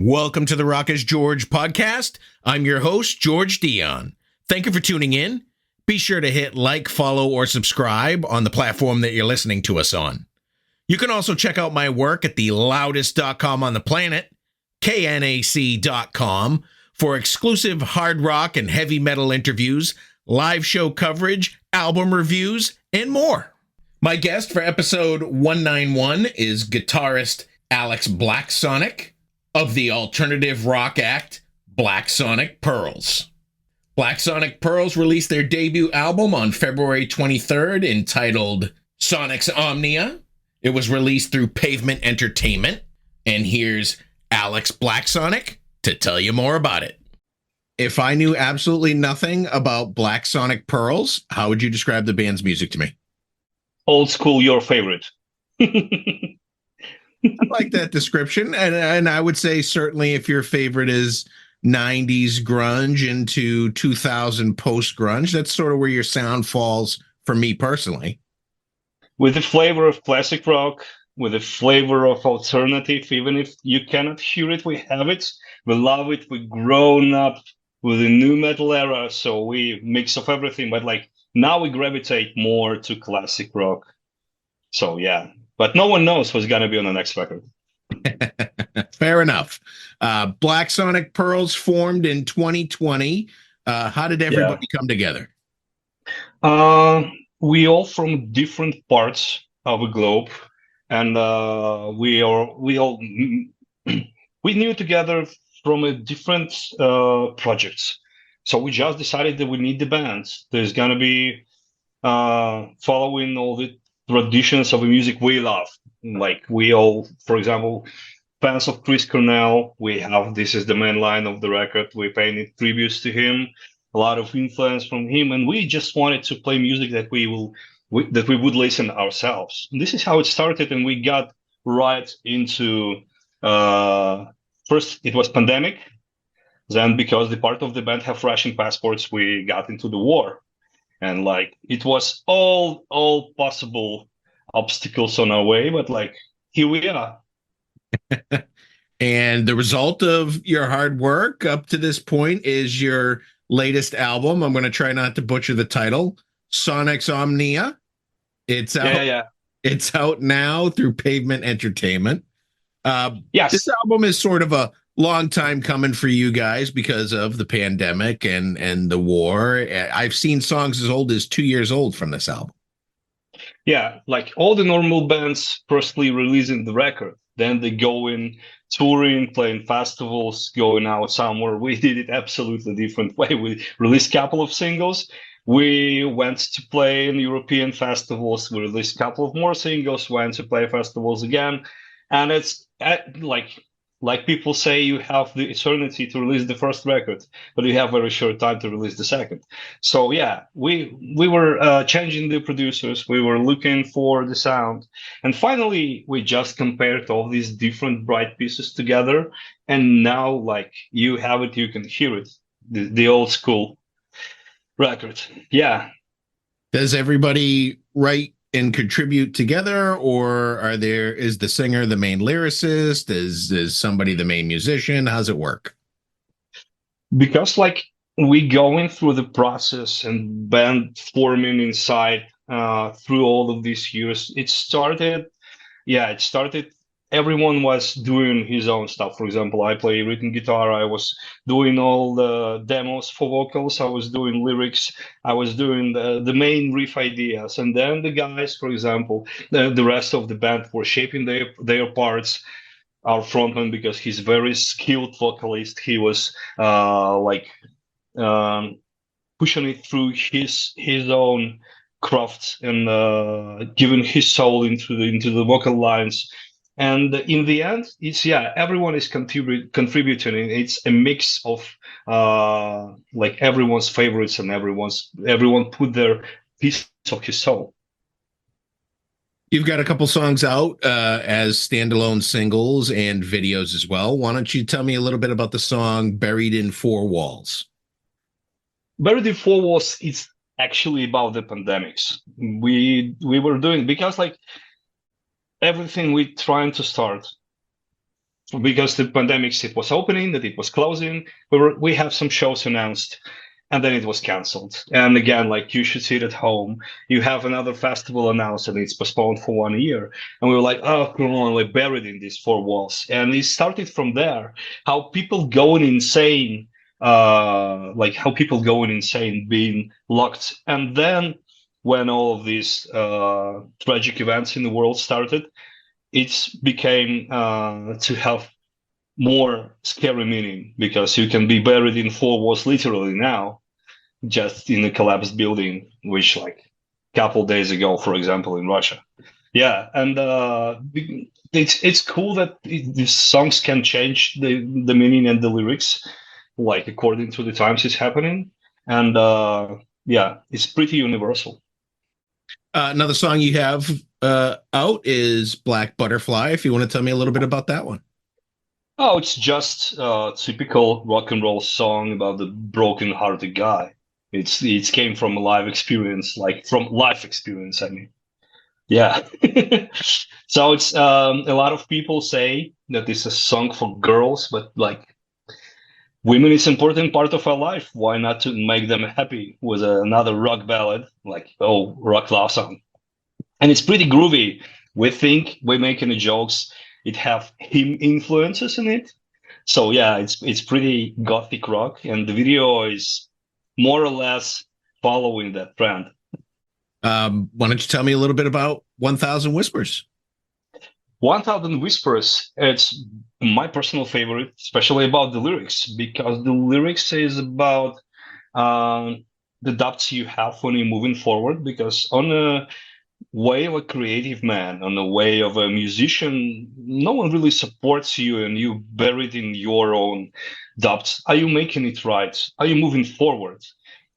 Welcome to the Rock is George podcast. I'm your host, George Dionne. Thank you for tuning in. Be sure to hit like, follow, or subscribe on the platform that you're listening to us on. You can also check out my work at the loudest.com on the planet, knac.com, for exclusive hard rock and heavy metal interviews, live show coverage, album reviews, and more. My guest for episode 191 is guitarist Alex Blacksonic of the alternative rock act Blacksonic Pearls. Blacksonic Pearls released their debut album on February 23rd entitled Sonixomnia. It was released through Pavement Entertainment. And here's Alex Blacksonic to tell you more about it. If I knew absolutely nothing about Blacksonic Pearls, how would you describe the band's music to me? Old school, your favorite. I like that description. And I would say certainly if your favorite is 90s grunge into 2000 post-grunge, that's sort of where your sound falls for me personally. With the flavor of classic rock, with the flavor of alternative, even if you cannot hear it, we have it. We love it. We've grown up with the new metal era, so we mix of everything. But like now we gravitate more to classic rock. So yeah, but no one knows what's going to be on the next record. Fair enough. Blacksonic Pearls formed in 2020. How did everybody come together? We all from different parts of the globe, and we knew together from a different projects. So we just decided that we need the band. There's gonna be following all the traditions of the music we love. Like we all, for example, fans of CHRIS CORNELL. We have This Is the Main Line of the record. We paid tributes to him. A lot of influence from him, and we just wanted to play music that we would listen ourselves. And this is how it started, and we got right into first it was pandemic. Then because the part of the band have Russian passports, we got into the war, and like it was all possible obstacles on our way, but like here we are. And the result of your hard work up to this point is your latest album. I'm going to try not to butcher the title, Sonixomnia. It's out. Yeah. It's out now through Pavement Entertainment. Yes. This album is sort of a long time coming for you guys because of the pandemic and the war. I've seen songs as old as 2 years old from this album. Yeah, like all the normal bands firstly releasing the record, then they go in touring, playing festivals, going out somewhere. We did it absolutely different way. We released a couple of singles. We went to play in European festivals. We released a couple of more singles, went to play festivals again. And it's like people say, you have the eternity to release the first record, but you have very short time to release the second. So yeah, we were changing the producers. We were looking for the sound. And finally, we just compared all these different bright pieces together. And now, like, you have it, you can hear it, the old school record. Yeah. Does everybody write and contribute together, or is the singer the main lyricist? Is somebody the main musician? How's it work? Because like we going through the process and band forming inside through all of these years, it started everyone was doing his own stuff. For example, I play rhythm guitar. I was doing all the demos for vocals. I was doing lyrics. I was doing the main riff ideas. And then the guys, for example, the rest of the band were shaping their parts. Our frontman, because he's very skilled vocalist, he was pushing it through his own craft and giving his soul into the vocal lines. And in the end, everyone is contributing. It's a mix of like everyone's favorites and everyone put their piece of his soul. You've got a couple songs out as standalone singles and videos as well. Why don't you tell me a little bit about the song Buried in Four Walls? Buried in Four Walls is actually about the pandemics. We were doing, because like everything we trying to start because the pandemic, it was opening, that it was closing. We have some shows announced, and then it was canceled. And again, like, you should sit at home. You have another festival announced, and it's postponed for 1 year. And we were like, oh, come on, we're buried in these four walls. And it started from there. How people going insane, how people going insane, being locked. And then when all of these tragic events in the world started, it became to have more scary meaning, because you can be buried in four walls literally now, just in a collapsed building, which, like, couple days ago, for example, in Russia. Yeah, and it's cool that these songs can change the meaning and the lyrics, like, according to the times it's happening. And yeah, it's pretty universal. Another song you have out is Black Butterfly. If you want to tell me a little bit about that one. Oh, it's just a typical rock and roll song about the broken-hearted guy. It came from a live experience, like from life experience, I mean. Yeah. So it's a lot of people say that it's a song for girls, but, like, women is important part of our life. Why not to make them happy with another rock ballad, like, oh, rock love song? And it's pretty groovy. We think we're making the jokes. It have him influences in it. So yeah, it's pretty gothic rock, and the video is more or less following that trend. Why don't you tell me a little bit about 1000 Whispers? 1000 Whispers, it's my personal favorite, especially about the lyrics, because the lyrics is about the doubts you have when you're moving forward. Because on a way of a creative man, on the way of a musician, no one really supports you, and you buried in your own doubts. Are you making it right? Are you moving forward?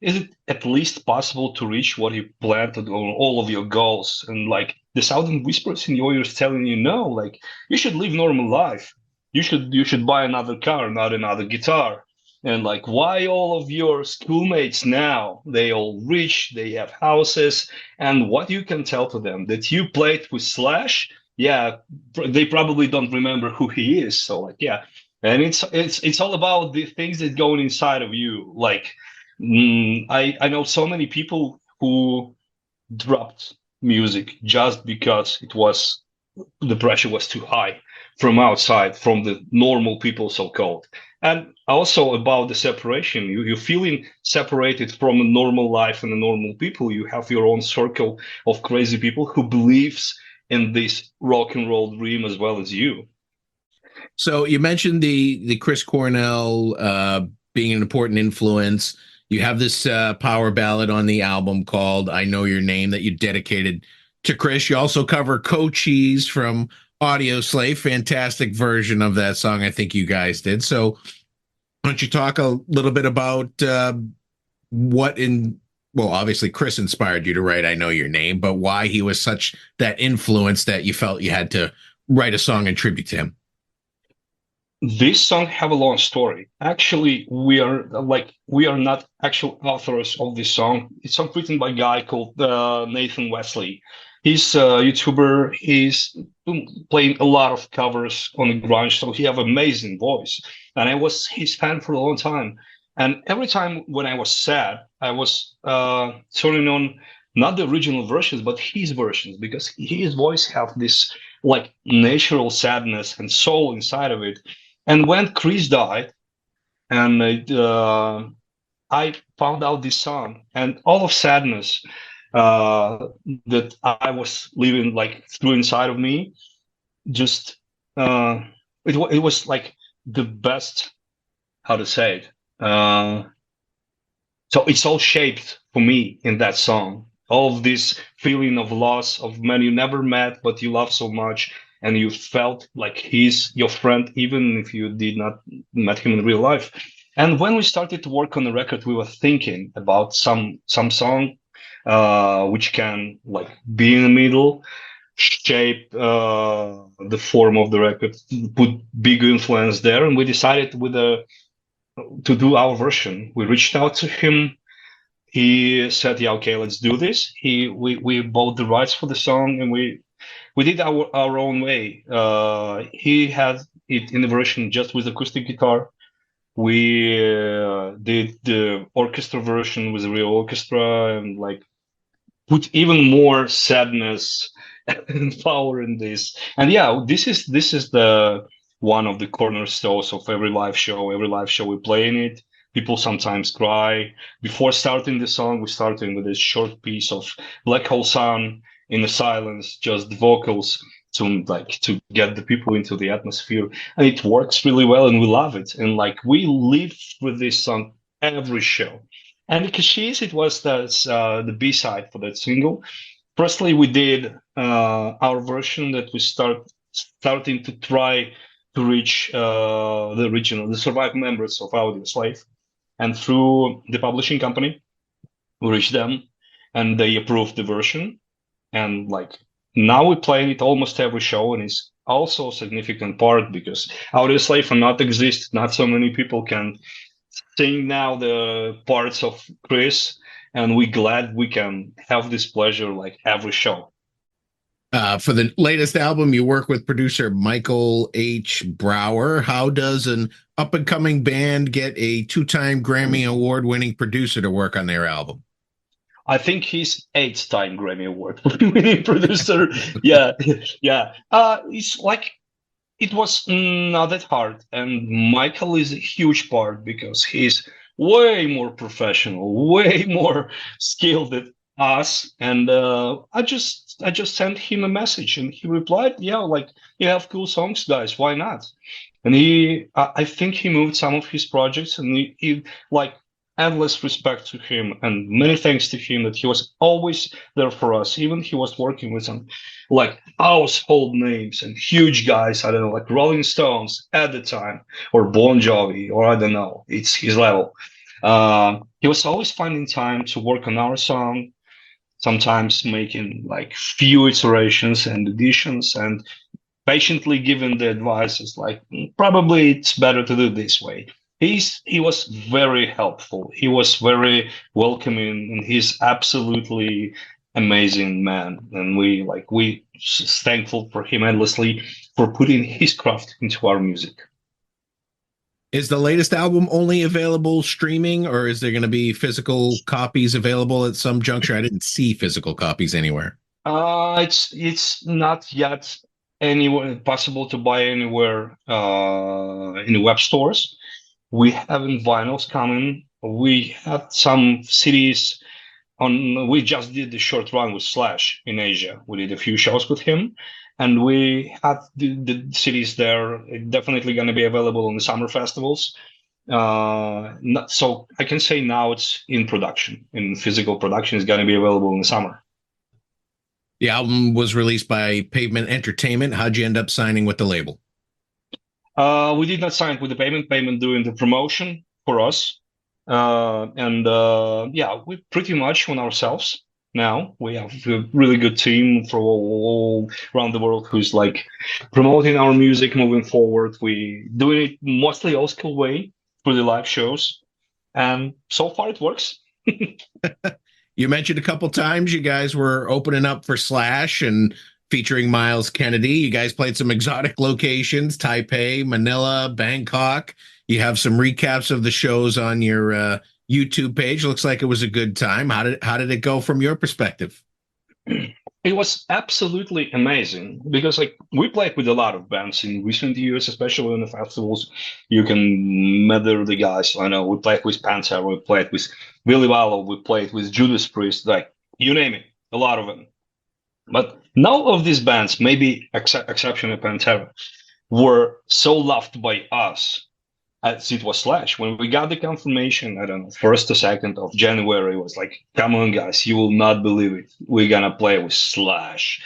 Is it at least possible to reach what you planned to do on all of your goals? And, like, the thousand whispers in your ears telling you no, like, you should live normal life. You should buy another car, not another guitar. And, like, why all of your schoolmates now, they all rich, they have houses, and what you can tell to them that you played with Slash, yeah, they probably don't remember who he is. So, like, yeah, and it's all about the things that go inside of you. Like, I know so many people who dropped music just because the pressure was too high from outside, from the normal people, so called. And also about the separation, you're feeling separated from a normal life and the normal people. You have your own circle of crazy people who believes in this rock and roll dream as well as you. So you mentioned the CHRIS Cornell being an important influence. You have this power ballad on the album called I Know Your Name that you dedicated to Chris. You also cover Cochise from Audio Slave. Fantastic version of that song, I think you guys did. So why don't you talk a little bit about obviously Chris inspired you to write I Know Your Name, but why he was such that influence that you felt you had to write a song in tribute to him? This song have a long story. Actually, we are not actual authors of this song. It's song written by a guy called Nathan Wesley. He's a YouTuber. He's playing a lot of covers on the grunge, so he have amazing voice. And I was his fan for a long time. And every time when I was sad, I was turning on not the original versions, but his versions, because his voice have this, like, natural sadness and soul inside of it. And when Chris died, and I found out this song, and all of sadness that I was living, like, through inside of me, just it was like the best, how to say it. So it's all shaped for me in that song. All of this feeling of loss of man you never met, but you love so much, and you felt like he's your friend, even if you did not met him in real life. And when we started to work on the record, we were thinking about some song which can, like, be in the middle, shape the form of the record, put big influence there. And we decided to do our version. We reached out to him. He said, "Yeah, okay, let's do this." We bought the rights for the song, and we did our own way. He it in the version just with acoustic guitar. We did the orchestra version with a real orchestra, and like put even more sadness and power in this. And yeah, this is the one of the cornerstones of every live show. Every live show we play in it. People sometimes cry. Before starting the song, we're starting with a short piece of Black Hole Sun in the silence, just the vocals to get the people into the atmosphere. And it works really well, and we love it. And like we live with this song every show. And the Kashis, it was the B-side for that single. Firstly, we did our version that we starting to try to reach the surviving members of Audioslave. And through the publishing company, we reached them and they approved the version. And like now we play it almost every show, and it's also a significant part because Audioslave will not exist. Not so many people can sing now the parts of Chris, and we're glad we can have this pleasure like every show. For the latest album, you work with producer Michael H. BRAUER. How does an up-and-coming band get a two-time Grammy Award-winning producer to work on their album? I think he's 8th-time Grammy Award-winning producer. Yeah. It's like it was not that hard, and Michael is a huge part because he's way more professional, way more skilled than us. And I just sent him a message, and he replied, "Yeah, like you have cool songs, guys. Why not?" And I think he moved some of his projects, and he like endless respect to him and many thanks to him that he was always there for us. Even he was working with some like household names and huge guys, I don't know, like Rolling Stones at the time, or Bon Jovi, or I don't know, it's his level. He was always finding time to work on our song, sometimes making like few iterations and additions, and patiently giving the advices like probably it's better to do this way. He was very helpful. He was very welcoming, and he's absolutely amazing man. And we thankful for him endlessly for putting his craft into our music. Is the latest album only available streaming, or is there going to be physical copies available at some juncture? I didn't see physical copies anywhere. It's not yet anywhere possible to buy anywhere in the web stores. We haven't vinyls coming. We had some CDs on. We just did the short run with Slash in Asia. We did a few shows with him, and we had the CDs there. Definitely going to be available on the summer festivals. So I can say now it's in production. In physical production, it's going to be available in the summer. The album was released by Pavement Entertainment. How'd you end up signing with the label? We did not sign with the Pavement doing the promotion for us. Yeah, we're pretty much on ourselves now. We have a really good team from all around the world who's like promoting our music moving forward. We doing it mostly old school way for the live shows. And so far it works. You mentioned a couple times you guys were opening up for Slash and featuring MYLES Kennedy. You guys played some exotic locations, Taipei, Manila, Bangkok. You have some recaps of the shows on your YouTube page. Looks like it was a good time. How did it go from your perspective? It was absolutely amazing because like we played with a lot of bands in recent years, especially in the festivals. You can measure the guys. I know we played with Pantera, we played with Willy Wallow, we played with Judas Priest, like you name it, a lot of them. But none of these bands, maybe exception of Pantera, were so loved by us as it was Slash. When we got the confirmation, I don't know, 1st or 2nd of January, it was like, come on, guys, you will not believe it. We're going to play with Slash.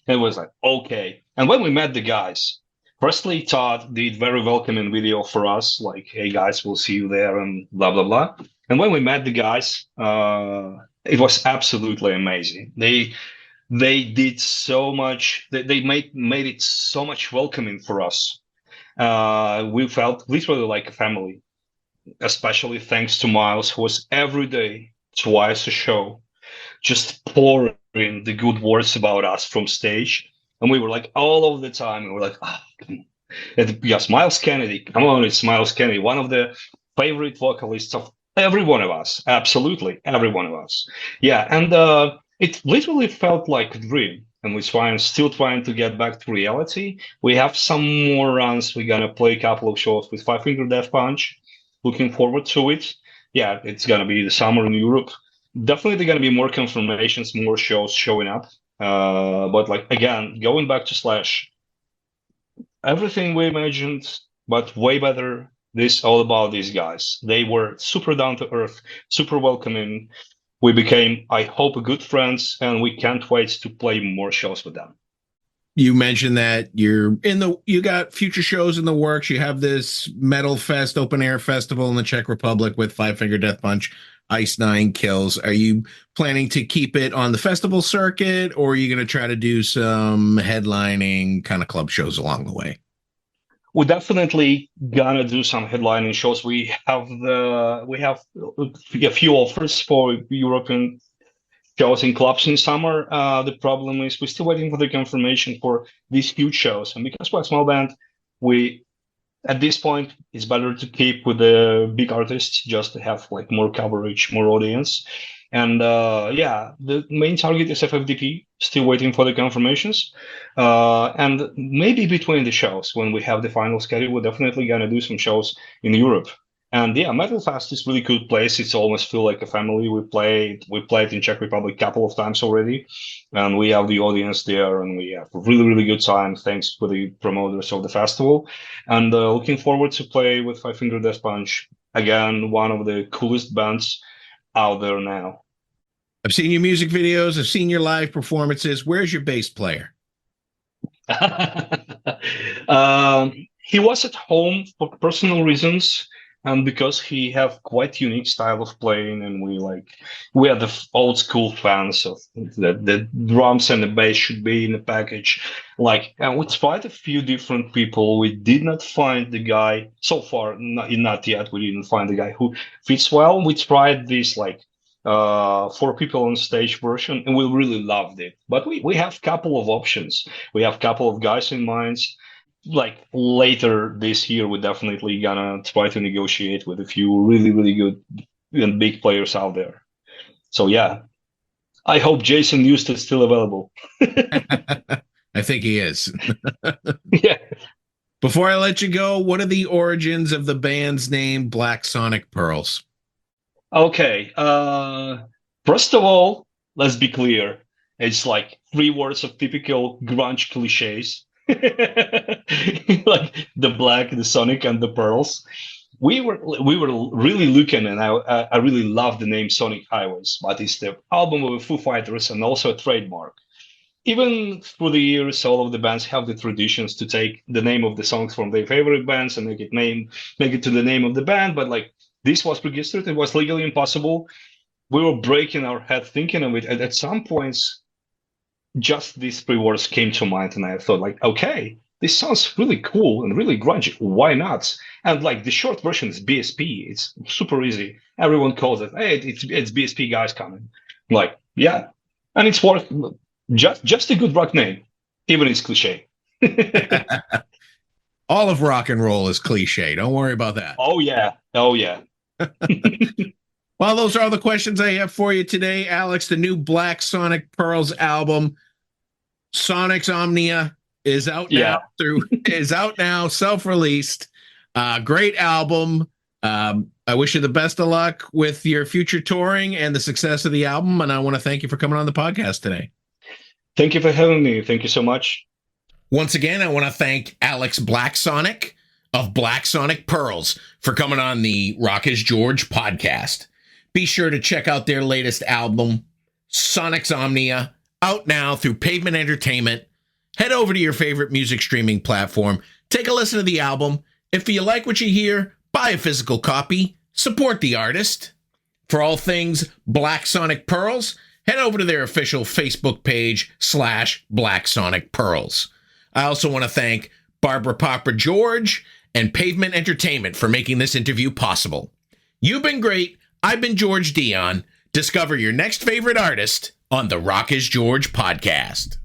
And it was like, okay. And when we met the guys, firstly, Todd did very welcoming video for us, like, hey, guys, we'll see you there and blah, blah, blah. And when we met the guys, it was absolutely amazing. They did so much. They made it so much welcoming for us. We felt literally like a family, especially thanks to MYLES, who was every day, twice a show, just pouring the good words about us from stage. And we were like all of the time, we were like, Yes, MYLES Kennedy. Come on, it's MYLES Kennedy, one of the favorite vocalists of every one of us. Absolutely, every one of us. Yeah, and it literally felt like a dream. And we're still trying to get back to reality. We have some more runs. We're gonna play a couple of shows with Five Finger Death Punch. Looking forward to it. Yeah, it's gonna be the summer in Europe. Definitely gonna be more confirmations, more shows showing up. But like again, going back to Slash, everything we imagined, but way better. This all about these guys. They were super down to earth, super welcoming. We became, I hope, good friends, and we can't wait to play more shows with them. You mentioned that you got future shows in the works. You have this Metal Fest open air festival in the Czech Republic with Five Finger Death Punch, Ice Nine Kills. Are you planning to keep it on the festival circuit, or are you going to try to do some headlining kind of club shows along the way? We're definitely gonna do some headlining shows. We have a few offers for European shows in clubs in summer. The problem is we're still waiting for the confirmation for these huge shows, and because we're a small band, we at this point it's better to keep with the big artists just to have like more coverage, more audience. And yeah, the main target is FFDP, still waiting for the confirmations. And maybe between the shows, when we have the final schedule, we're definitely going to do some shows in Europe. And yeah, Metal Fest is really good place. It's almost feel like a family. We played in Czech Republic a couple of times already, and we have the audience there, and we have a really, really good time. Thanks to the promoters of the festival, and looking forward to play with Five Finger Death Punch again. One of the coolest bands out there now. I've seen your music videos. I've seen your live performances. Where's your bass player? He was at home for personal reasons, and because he have quite unique style of playing, and we are the old school fans of the drums and the bass should be in the package. And we tried a few different people. We did not find the guy so far. Not yet. We didn't find the guy who fits well. We tried this 4 people on stage version, and we really loved it. But we have a couple of options. We have a couple of guys in mind. Later this year, we're definitely gonna try to negotiate with a few really, really good and big players out there. So yeah, I hope Jason Newsted is still available. I think he is. Yeah. Before I let you go, what are the origins of the band's name, Blacksonic Pearls? Okay. First of all, let's be clear. It's 3 words of typical grunge cliches. Like the black, the sonic, and the pearls. We were really looking, and I really love the name Sonic Highways, but it's the album of the Foo Fighters and also a trademark. Even through the years, all of the bands have the traditions to take the name of the songs from their favorite bands and make it to the name of the band. But this was registered, it was legally impossible. We were breaking our head thinking of it, and at some points, just these 3 words came to mind, and I thought, okay, this sounds really cool and really grungy. Why not? And the short version is BSP. It's super easy. Everyone calls it, hey, it's BSP guys coming. Yeah, and it's worth just a good rock name, even it's cliche. All of rock and roll is cliche. Don't worry about that. Oh yeah. Well, those are all the questions I have for you today, Alex. The new Blacksonic Pearls album, Sonixomnia, is out now. Is out now, self-released. Great album. I wish you the best of luck with your future touring and the success of the album. And I want to thank you for coming on the podcast today. Thank you for having me. Thank you so much. Once again, I want to thank Alex Blacksonic of Blacksonic Pearls for coming on the Rock is George podcast. Be sure to check out their latest album, Sonixomnia, out now through Pavement Entertainment. Head over to your favorite music streaming platform. Take a listen to the album. If you like what you hear, buy a physical copy. Support the artist. For all things Blacksonic Pearls, head over to their official Facebook page /Blacksonic Pearls. I also want to thank Barbara Papa George and Pavement Entertainment for making this interview possible. You've been great. I've been George Dionne. Discover your next favorite artist on the Rock is George podcast.